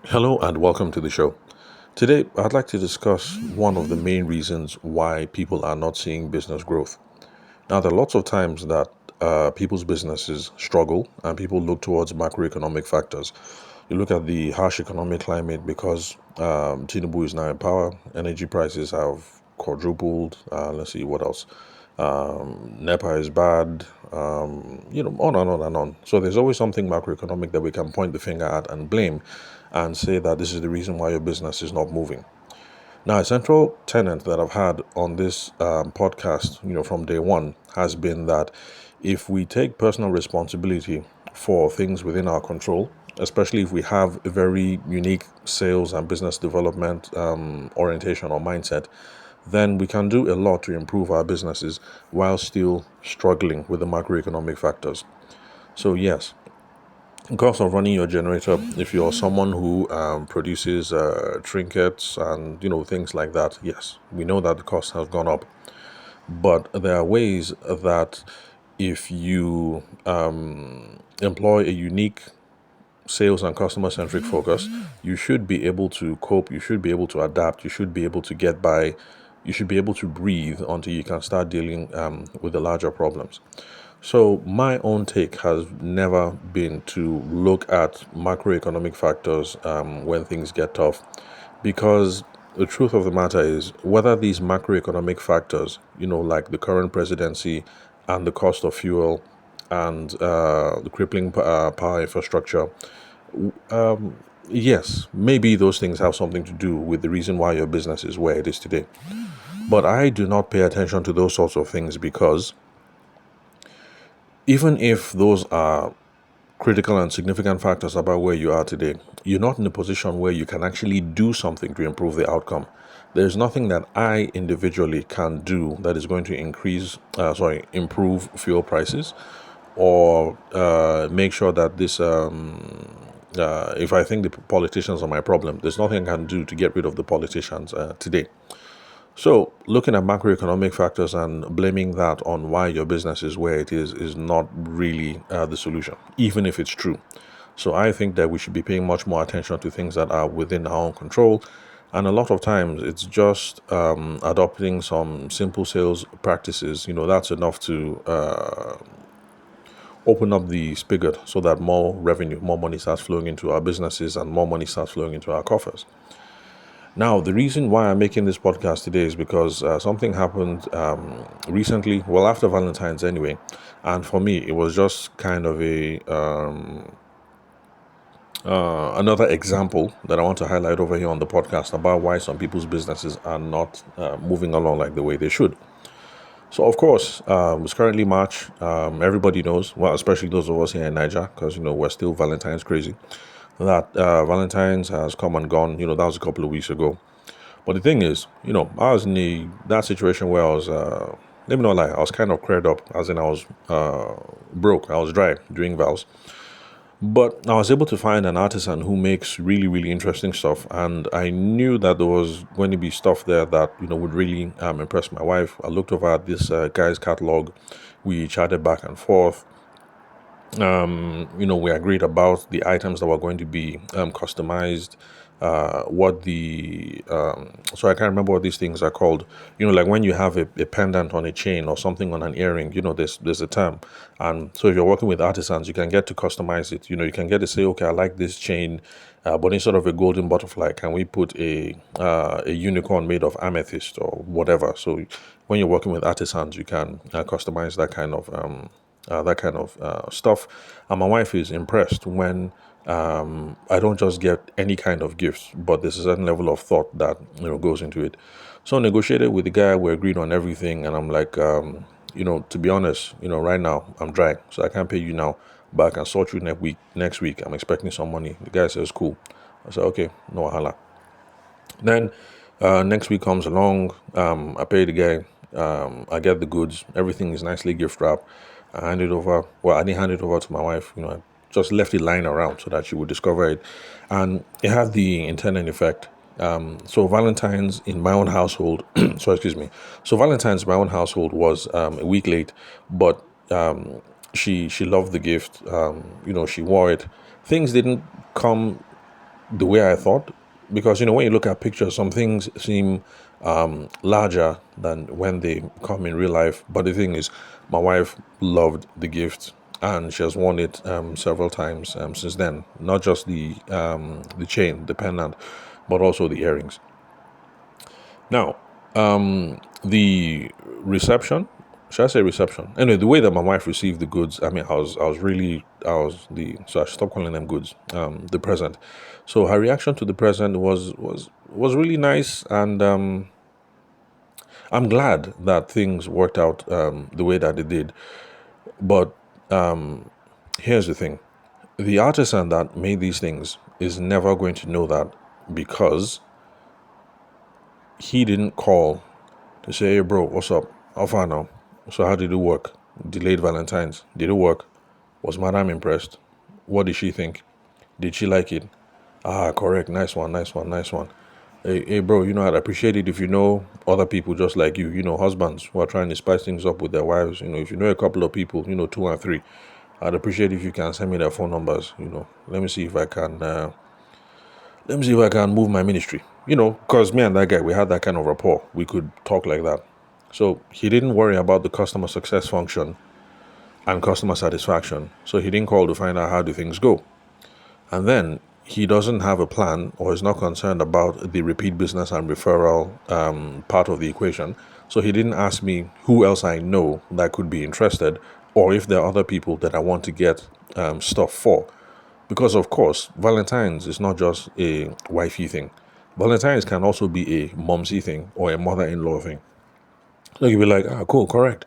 Hello and welcome to the show. Today, I'd like to discuss one of the main reasons why people are not seeing business growth. Now, there are lots of times that people's businesses struggle and people look towards macroeconomic factors. You look at the harsh economic climate because Tinubu is now in power, energy prices have quadrupled. Let's see what else. NEPA is bad, on and on and on. So there's always something macroeconomic that we can point the finger at and blame and say that this is the reason why your business is not moving. Now, a central tenet that I've had on this podcast, from day one, has been that if we take personal responsibility for things within our control, especially if we have a very unique sales and business development orientation or mindset, then we can do a lot to improve our businesses while still struggling with the macroeconomic factors. So, yes, cost of running your generator, if you're someone who produces trinkets and things like that, yes, we know that the cost has gone up, but there are ways that if you employ a unique sales and customer centric focus, you should be able to cope, you should be able to adapt, you should be able to get by, you should be able to breathe until you can start dealing with the larger problems. So, my own take has never been to look at macroeconomic factors when things get tough, because the truth of the matter is whether these macroeconomic factors, like the current presidency and the cost of fuel and the crippling power infrastructure, yes, maybe those things have something to do with the reason why your business is where it is today. But I do not pay attention to those sorts of things because even if those are critical and significant factors about where you are today, you're not in a position where you can actually do something to improve the outcome. There's nothing that I individually can do that is going to improve fuel prices or make sure that if I think the politicians are my problem, there's nothing I can do to get rid of the politicians today. So, looking at macroeconomic factors and blaming that on why your business is where it is not really the solution, even if it's true. So, I think that we should be paying much more attention to things that are within our own control. And a lot of times, it's just adopting some simple sales practices. That's enough to open up the spigot so that more revenue, more money starts flowing into our businesses and more money starts flowing into our coffers. Now, the reason why I'm making this podcast today is because something happened recently, well, after Valentine's anyway. And for me, it was just kind of another example that I want to highlight over here on the podcast about why some people's businesses are not moving along like the way they should. So, of course, it's currently March. Everybody knows, well, especially those of us here in Niger, because, we're still Valentine's crazy, that Valentine's has come and gone. That was a couple of weeks ago. But the thing is, I was in that situation where I was, let me not lie, I was kind of cleared up, as in I was broke, I was dry during vows. But I was able to find an artisan who makes really, really interesting stuff. And I knew that there was going to be stuff there that, would really impress my wife. I looked over at this guy's catalog. We chatted back and forth. We agreed about the items that were going to be customized, what the so I can't remember what these things are called. Like when you have a pendant on a chain or something on an earring, there's a term. And so if you're working with artisans, you can get to customize it. You can get to say, okay, I like this chain, but instead of a golden butterfly, can we put a unicorn made of amethyst or whatever? So when you're working with artisans, you can customize that kind of stuff. And my wife is impressed when I don't just get any kind of gifts, but there's a certain level of thought that goes into it. So I negotiated with the guy, we agreed on everything, and I'm like, to be honest, right now I'm dry, so I can't pay you now, but I can sort you next week. Next week, I'm expecting some money. The guy says, cool. I said, okay, no wahala. Then next week comes along. I pay the guy. I get the goods. Everything is nicely gift wrapped. I hand it over. Well, I didn't hand it over to my wife. I just left it lying around so that she would discover it, and it had the intended effect. So Valentine's in my own household. So excuse me. So Valentine's in my own household was a week late, but she loved the gift. She wore it. Things didn't come the way I thought. Because, when you look at pictures, some things seem larger than when they come in real life. But the thing is, my wife loved the gift and she has worn it several times since then. Not just the chain, the pendant, but also the earrings. Now, the reception, should I say reception? Anyway, the way that my wife received the goods, I mean, so I should stop calling them goods, the present. So her reaction to the present was really nice, and I'm glad that things worked out the way that it did. But here's the thing: the artisan that made these things is never going to know that because he didn't call to say, hey, bro, what's up? How far now? So, how did it work? Delayed Valentine's. Did it work? Was Madam impressed? What did she think? Did she like it? Ah, correct. Nice one, nice one, nice one. Hey, bro, I'd appreciate it if you know other people just like you, husbands who are trying to spice things up with their wives. If you know a couple of people, two and three, I'd appreciate if you can send me their phone numbers. Let me see if I can. Let me see if I can move my ministry. Because me and that guy, we had that kind of rapport. We could talk like that. So he didn't worry about the customer success function and customer satisfaction. So he didn't call to find out how do things go. And then he doesn't have a plan or is not concerned about the repeat business and referral part of the equation. So he didn't ask me who else I know that could be interested or if there are other people that I want to get stuff for. Because, of course, Valentine's is not just a wifey thing. Valentine's can also be a momsy thing or a mother-in-law thing. So you'll be like, cool, correct.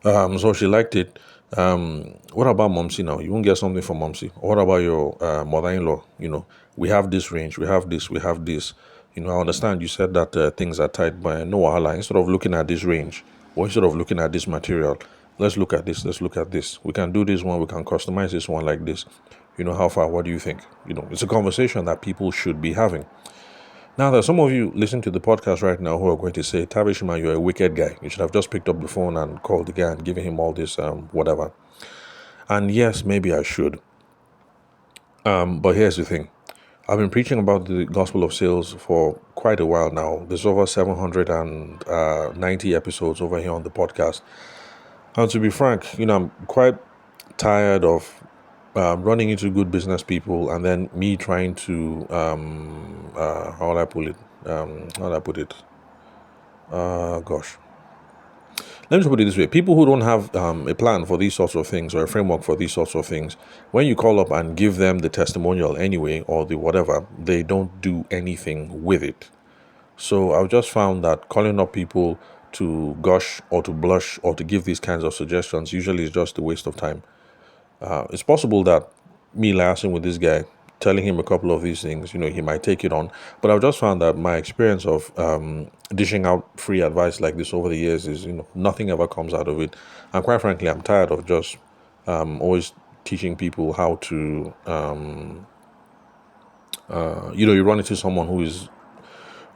So she liked it. What about Momsy now? You won't get something for Momsy. What about your mother-in-law? We have this range, we have this, we have this. I understand you said that things are tight, but no wahala. Instead of looking at this range or instead of looking at this material, let's look at this, let's look at this. We can do this one, we can customize this one like this. How far? What do you think? It's a conversation that people should be having. Now, there's some of you listening to the podcast right now who are going to say, Tabishima, you're a wicked guy. You should have just picked up the phone and called the guy and given him all this, whatever. And yes, maybe I should. But here's the thing. I've been preaching about the gospel of sales for quite a while now. There's over 790 episodes over here on the podcast. And to be frank, I'm quite tired of running into good business people and then me trying to, how would I put it? Gosh. Let me just put it this way. People who don't have a plan for these sorts of things or a framework for these sorts of things, when you call up and give them the testimonial anyway or the whatever, they don't do anything with it. So I've just found that calling up people to gush or to blush or to give these kinds of suggestions usually is just a waste of time. It's possible that me liaising with this guy, telling him a couple of these things, he might take it on. But I've just found that my experience of dishing out free advice like this over the years is, nothing ever comes out of it. And quite frankly, I'm tired of just always teaching people how to, you run into someone who is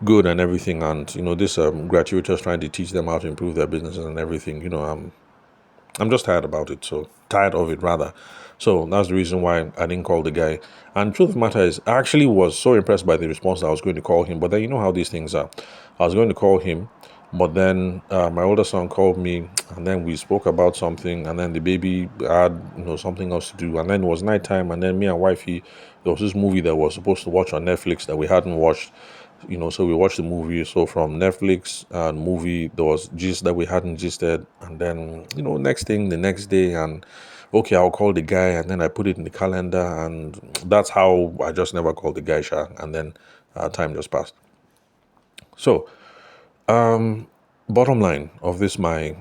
good and everything, and this gratuitous trying to teach them how to improve their businesses and everything. I'm just tired about it. So tired of it rather. So that's the reason why I didn't call the guy. And truth of the matter is, I actually was so impressed by the response that I was going to call him. But then you know how these things are. I was going to call him, but then my older son called me, and then we spoke about something, and then the baby had something else to do, and then it was nighttime, and then me and wifey, there was this movie that we were supposed to watch on Netflix that we hadn't watched. So we watched the movie. So from Netflix movie, there was gist that we hadn't gisted, and then next thing the next day, and okay, I'll call the guy, and then I put it in the calendar, and that's how I just never called the guy, Sha, and then time just passed. So, bottom line of this my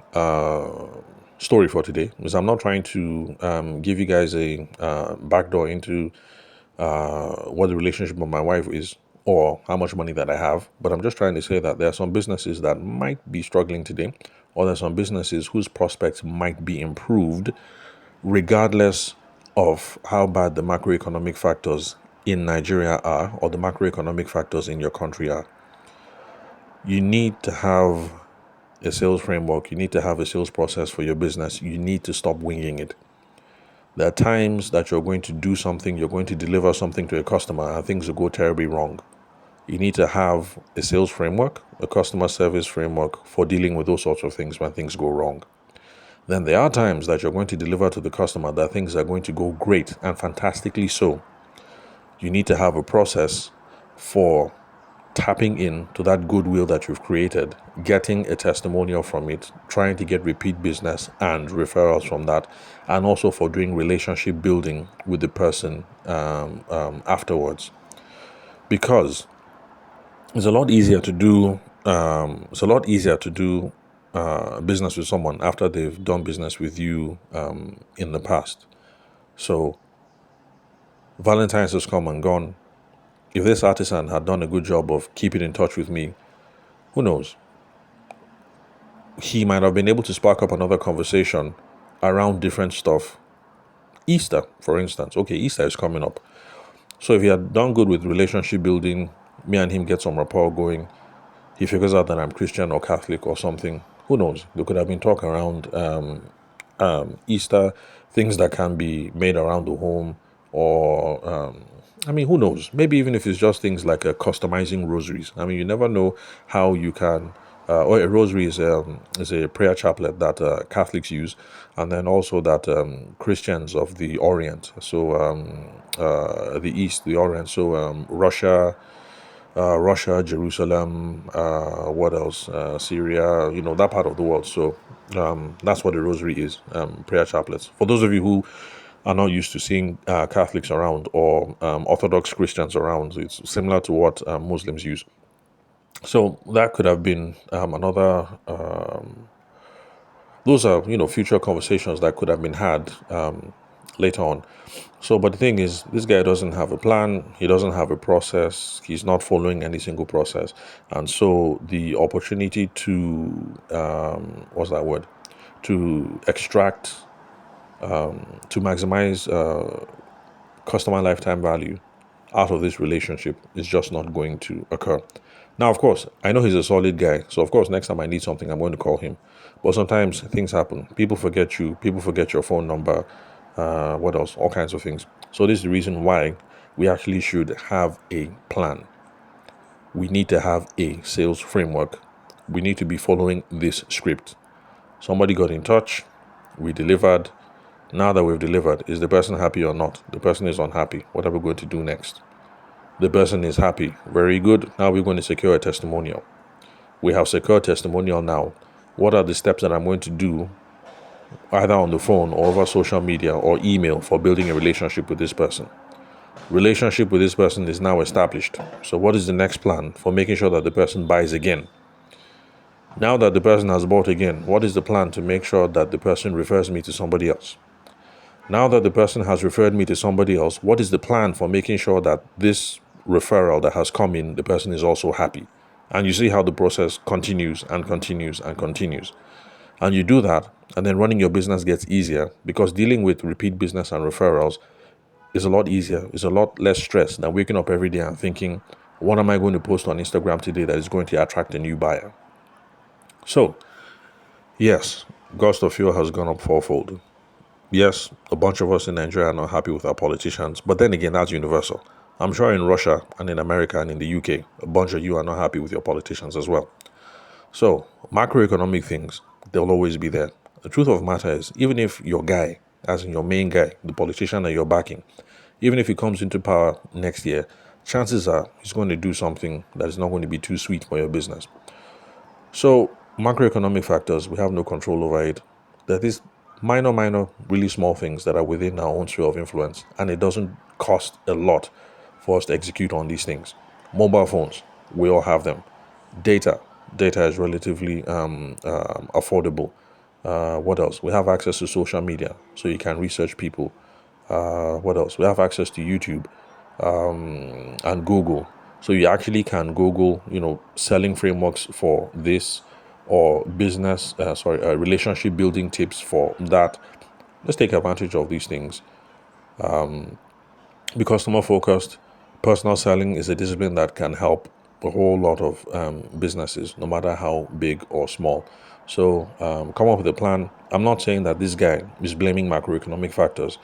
story for today is I'm not trying to give you guys a backdoor into what the relationship with my wife is or how much money that I have. But I'm just trying to say that there are some businesses that might be struggling today, or there are some businesses whose prospects might be improved regardless of how bad the macroeconomic factors in Nigeria are or the macroeconomic factors in your country are. You need to have a sales framework. You need to have a sales process for your business. You need to stop winging it. There are times that you're going to do something, you're going to deliver something to a customer, and things will go terribly wrong. You need to have a sales framework, a customer service framework for dealing with those sorts of things when things go wrong. Then there are times that you're going to deliver to the customer that things are going to go great and fantastically so. You need to have a process for tapping into that goodwill that you've created, getting a testimonial from it, trying to get repeat business and referrals from that, and also for doing relationship building with the person afterwards. Because it's a lot easier to do. Business with someone after they've done business with you in the past. So Valentine's has come and gone. If this artisan had done a good job of keeping in touch with me, who knows? He might have been able to spark up another conversation around different stuff. Easter, for instance. Okay, Easter is coming up. So if he had done good with relationship building, me and him get some rapport going, he figures out that I'm Christian or Catholic or something. Who knows? There could have been talk around Easter, things that can be made around the home, or who knows? Maybe even if it's just things like customizing rosaries. I mean, you never know how you can. Or a rosary is a prayer chaplet that Catholics use, and then also that Christians of the Orient, so the East, the Orient, so Russia, Jerusalem, what else? Syria, that part of the world. So that's what the rosary is, prayer chaplets. For those of you who are not used to seeing Catholics around or Orthodox Christians around, it's similar to what Muslims use. So that could have been another. Those are future conversations that could have been had later on. So, but the thing is, this guy doesn't have a plan. He doesn't have a process. He's not following any single process, and so the opportunity to what's that word? To extract, to maximize customer lifetime value out of this relationship is just not going to occur. Now, of course, I know he's a solid guy. So, of course, next time I need something, I'm going to call him. But sometimes things happen. People forget you. People forget your phone number. What else? All kinds of things. So, this is the reason why we actually should have a plan. We need to have a sales framework. We need to be following this script. Somebody got in touch. We delivered. Now that we've delivered, is the person happy or not? The person is unhappy. What are we going to do next? The person is happy. Very good. Now we're going to secure a testimonial. We have secured testimonial now. What are the steps that I'm going to do either on the phone or over social media or email for building a relationship with this person? Relationship with this person is now established. So what is the next plan for making sure that the person buys again? Now that the person has bought again, what is the plan to make sure that the person refers me to somebody else? Now that the person has referred me to somebody else, what is the plan for making sure that this referral that has come in, the person is also happy? And you see how the process continues and continues and continues. And you do that, and then running your business gets easier because dealing with repeat business and referrals is a lot easier. It's a lot less stress than waking up every day and thinking, what am I going to post on Instagram today that is going to attract a new buyer? So, yes, cost of fuel has gone up fourfold. Yes, a bunch of us in Nigeria are not happy with our politicians, but then again, that's universal. I'm sure in Russia and in America and in the UK, a bunch of you are not happy with your politicians as well. So, macroeconomic things, they'll always be there. The truth of the matter is, even if your guy, as in your main guy, the politician that you're backing, even if he comes into power next year, chances are he's going to do something that is not going to be too sweet for your business. So, macroeconomic factors, we have no control over it. There are these minor, really small things that are within our own sphere of influence, and it doesn't cost a lot for us to execute on these things. Mobile phones, we all have them. Data is relatively affordable. What else? We have access to social media, so you can research people. What else? We have access to YouTube and Google. So you actually can Google, selling frameworks for this or relationship building tips for that. Let's take advantage of these things. Be customer focused. Personal selling is a discipline that can help a whole lot of businesses, no matter how big or small. So come up with a plan. I'm not saying that this guy is blaming macroeconomic factors.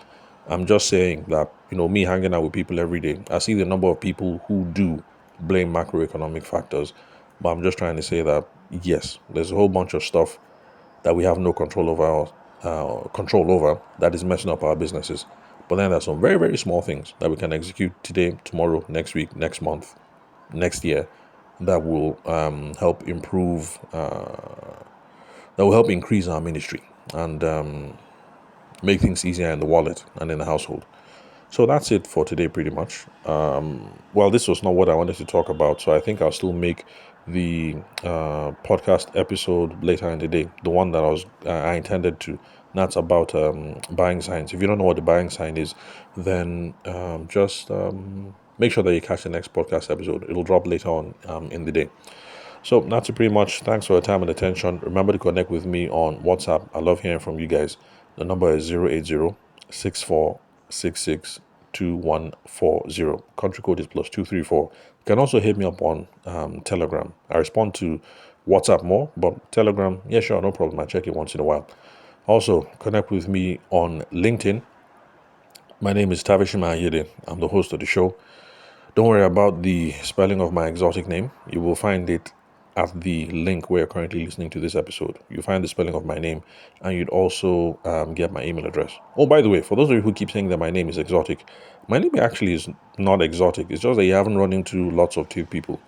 I'm just saying that, me hanging out with people every day, I see the number of people who do blame macroeconomic factors. But I'm just trying to say that, yes, there's a whole bunch of stuff that we have no control over that is messing up our businesses. But then there's some very, very small things that we can execute today, tomorrow, next week, next month, next year that will help improve, that will help increase our ministry and make things easier in the wallet and in the household. So that's it for today, pretty much. Well, this was not what I wanted to talk about, so I think I'll still make the podcast episode later in the day, the one that I intended to. That's about buying signs. If you don't know what the buying sign is, then just make sure that you catch the next podcast episode. It'll drop later on in the day. So that's it pretty much. Thanks for your time and attention. Remember to connect with me on WhatsApp. I love hearing from you guys. The number is 080-6466-2140. Country code is +234. You can also hit me up on Telegram. I respond to WhatsApp more, but Telegram, yeah, sure, no problem. I check it once in a while. Also, connect with me on LinkedIn. My name is Tavishima Ayede. I'm the host of the show. Don't worry about the spelling of my exotic name. You will find it at the link where you're currently listening to this episode. You'll find the spelling of my name, and you'd also get my email address. Oh, by the way, for those of you who keep saying that my name is exotic, my name actually is not exotic. It's just that you haven't run into lots of Tiv people.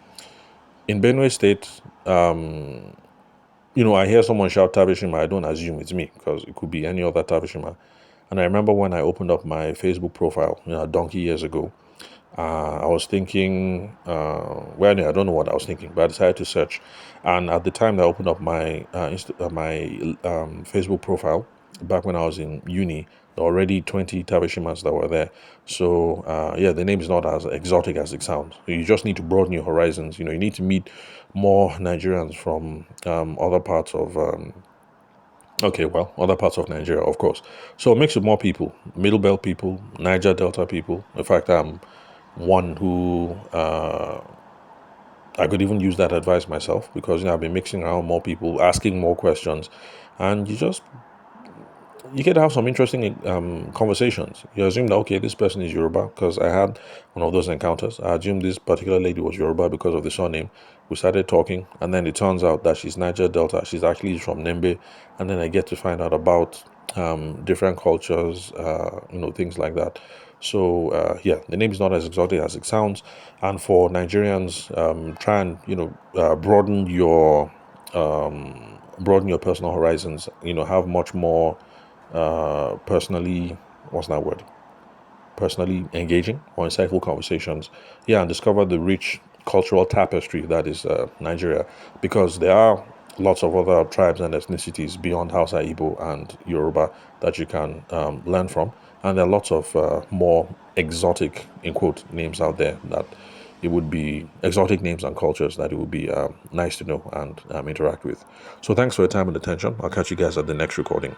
In Benue State, I hear someone shout Tabishima, I don't assume it's me because it could be any other Tabishima. And I remember when I opened up my Facebook profile, a donkey years ago, I was thinking, I don't know what I was thinking, but I decided to search. And at the time that I opened up my Facebook profile, back when I was in uni, there were already 20 Tabishimas that were there. So, the name is not as exotic as it sounds. You just need to broaden your horizons. You need to meet more Nigerians from other parts of other parts of Nigeria, of course. So mix with more people, Middle Belt people, Niger Delta people. In fact, I'm one who I could even use that advice myself because I've been mixing around more people, asking more questions, and you get to have some interesting conversations. You assume that, okay, this person is Yoruba because I had one of those encounters. I assumed this particular lady was Yoruba because of the surname. We started talking, and then it turns out that she's Niger Delta. She's actually from Nembe, and then I get to find out about different cultures, things like that. So the name is not as exotic as it sounds. And for Nigerians, try and broaden your personal horizons. Have much more personally, what's that word? Personally engaging or insightful conversations. Yeah, and discover the rich cultural tapestry that is Nigeria, because there are lots of other tribes and ethnicities beyond Hausa, Igbo, and Yoruba that you can learn from. And there are lots of more exotic, in quote, names out there that it would be exotic names and cultures that it would be nice to know and interact with. So thanks for your time and attention. I'll catch you guys at the next recording.